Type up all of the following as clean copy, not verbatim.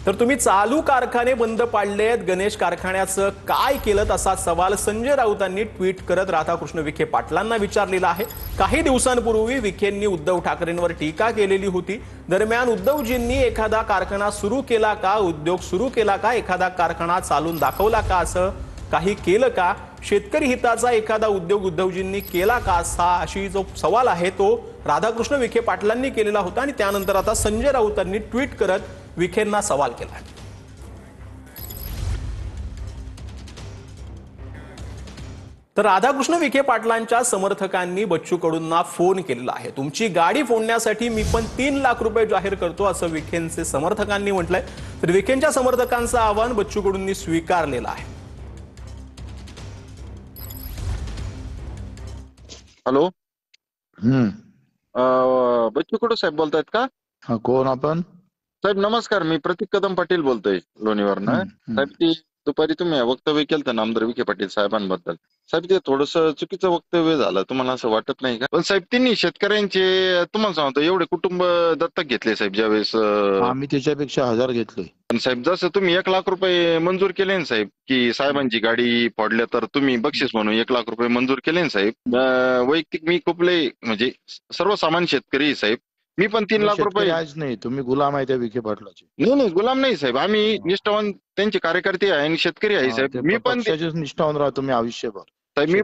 तर तुम्ही चालू कारखाने बंद पाडलेत, गणेश कारखान्याचं काय केलं असा सवाल संजय राऊतांनी ट्विट करत राधाकृष्ण विखे पाटलांना विचारलेला आहे। काही दिवसांपूर्वी विखेंनी उद्धव ठाकरेंवर टीका केलेली होती। दरम्यान उद्धवजींनी एखादा कारखाना सुरू केला का, उद्योग सुरू केला का, एखादा कारखाना चालून दाखवला का, असं काही केलं का, शेतकरी हिताचा एखादा उद्योग उद्धवजींनी केला का, अशी जो सवाल आहे तो राधाकृष्ण विखे पाटलांनी केलेला होता। आणि त्यानंतर आता संजय राऊतांनी ट्विट करत विखेंना सवाल केला। तर राधाकृष्ण विखे पाटलांच्या समर्थकांनी बच्चू कडूंना फोन केलेला आहे। तुमची गाडी फोडण्यासाठी मी पण 3 लाख रुपये जाहीर करतो असं विखेंचे समर्थकांनी म्हटलंय। तर विखेंच्या समर्थकांचं आवाहन बच्चू कडूंनी स्वीकारलेलं आहे। हॅलो, बच्चू कडू साहेब बोलतायत का? हा, कोण आपण? साहेब नमस्कार, मी प्रतीक कदम पाटील बोलतोय लोणीवरनं। साहेब ती दुपारी तुम्ही वक्तव्य केलं आमदार विखे पाटील साहेबांबद्दल, साहेब ते थोडस चुकीचं वक्तव्य झालं, तुम्हाला असं वाटत नाही का? पण साहेब त्यांनी शेतकऱ्यांचे तुम्हाला सांगतो एवढे कुटुंब दत्तक घेतले साहेब ज्यावेळेस। आम्ही त्याच्यापेक्षा 1000 घेतले। पण साहेब जसं तुम्ही 1 लाख रुपये मंजूर केले ना साहेब, की साहेबांची गाडी फोडल्या तर तुम्ही बक्षीस म्हणून 1 लाख रुपये मंजूर केले ना साहेब। वैयक्तिक मी खूप लय म्हणजे सर्वसामान्य शेतकरी साहेब, मी पण 3 लाख रुपये आज नाही, तुम्ही गुलाम आहे त्या विखे पाटलाचे। नाही गुलाम नाही साहेब, आम्ही निष्ठावान त्यांचे कार्यकर्ते आहे आणि शेतकरी आहे साहेब। मी पण निष्ठावान राहा तुम्ही आयुष्यभर साहेब। मी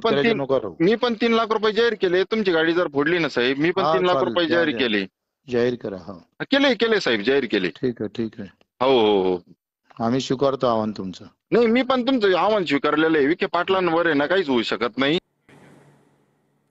पण 3 लाख रुपये जाहीर केले। तुमची गाडी जर फोडली ना साहेब, मी पण 3 लाख रुपये जाहीर केले। जाहीर करा। हा, केले साहेब, जाहीर केले। ठीक आहे। हो हो हो, आम्ही स्वीकारतो आव्हान तुमचं। नाही मी पण तुमचं आव्हान स्वीकारलेलं आहे। विखे पाटलांवर आहे ना काहीच होऊ शकत नाही।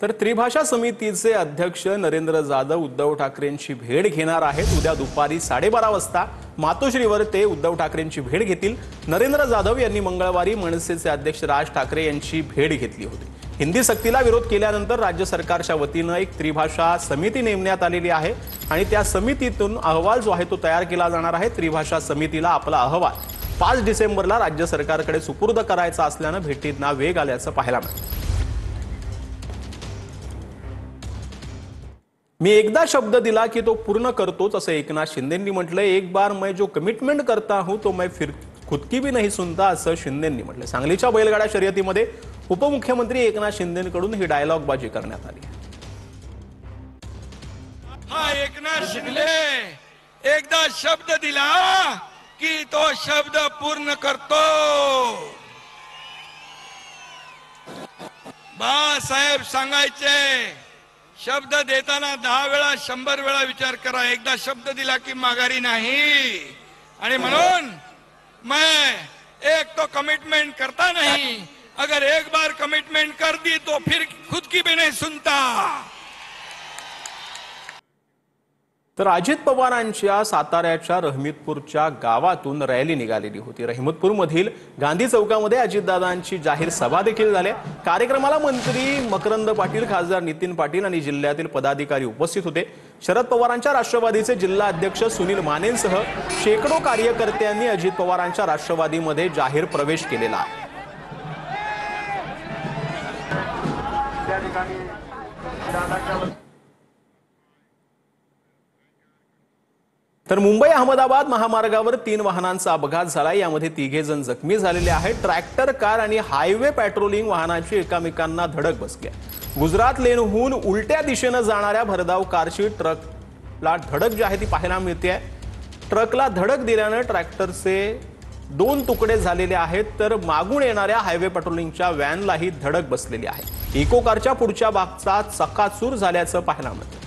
तर त्रिभाषा समितीचे अध्यक्ष नरेंद्र जाधव उद्धव ठाकरेंची भेट घेणार आहेत। उद्या दुपारी 12:30 वाजता मातोश्रीवर ते उद्धव ठाकरेंची भेट घेतील। नरेंद्र जाधव यांनी मंगळवारी मनसेचे अध्यक्ष राज ठाकरे यांची भेट घेतली होती। हिंदी सक्तीला विरोध केल्यानंतर राज्य सरकारच्या वतीनं एक त्रिभाषा समिती नेमण्यात आलेली आहे आणि त्या समितीतून अहवाल जो आहे तो तयार केला जाणार आहे। त्रिभाषा समितीला आपला अहवाल 5 डिसेंबरला राज्य सरकारकडे सुपूर्द करायचा असल्यानं भेटींना वेग आल्याचं पाहायला मिळालं। मी एकदा शब्द दिला की तो पूर्ण करतोच असं एकनाथ शिंदेंनी म्हटलंय। एक बार मैं जो कमिटमेंट करता हूं तो मैं फिर खुद की भी नहीं सुनता असं शिंदेंनी म्हटलंय। सांगलीच्या बैलगाडा शर्यतीमध्ये उपमुख्यमंत्री एकनाथ शिंदेंकडून ही डायलॉगबाजी करण्यात आली। हा, एकनाथ शिंदे एकदा शब्द दिला की तो शब्द पूर्ण करतो। बाळासाहेब सांगायचे, शब्द देताना 10 वेळा 100 वेळा विचार करा। एकदा शब्द दिला की माघारी नाही। आणि म्हणून मैं एक तो कमिटमेंट करता नहीं, अगर एक बार कमिटमेंट कर दी तो फिर खुद की भी नहीं सुनता। तर अजित पवारांच्या साताऱ्याच्या रहमतपूरच्या गावातून रॅली निघालेली होती। रहमतपूरमधील गांधी चौकामध्ये अजितदादांची जाहीर सभा देखील झाली। कार्यक्रमाला मंत्री मकरंद पाटील, खासदार नितीन पाटील आणि जिल्ह्यातील पदाधिकारी उपस्थित होते। शरद पवारांच्या राष्ट्रवादीचे जिल्हा अध्यक्ष सुनील मानेंसह शेकडो कार्यकर्त्यांनी अजित पवारांच्या राष्ट्रवादीमध्ये जाहीर प्रवेश केलेला आहे। तर मुंबई अहमदाबाद महामार्गावर 3 वाहनांचा अपघात झाला। यामध्ये 3 जण जखमी झालेले आहेत। ट्रॅक्टर, कार आणि हायवे पेट्रोलिंग वाहनाची एकमेकांना धडक बसली। गुजरात लेनहून उलट्या दिशेने जाणाऱ्या भरधाव कारची ट्रकला धडक जी आहे ती पाहायला मिळते। ट्रकला धडक दिल्याने ट्रॅक्टरचे 2 तुकडे झालेले आहेत, तर मागून येणाऱ्या हायवे पेट्रोलिंगच्या व्हॅनलाही धडक बसलेली आहे। इको कारच्या पुढच्या भागाचा चक्काचूर झाल्याचं पाहायला मिळतं।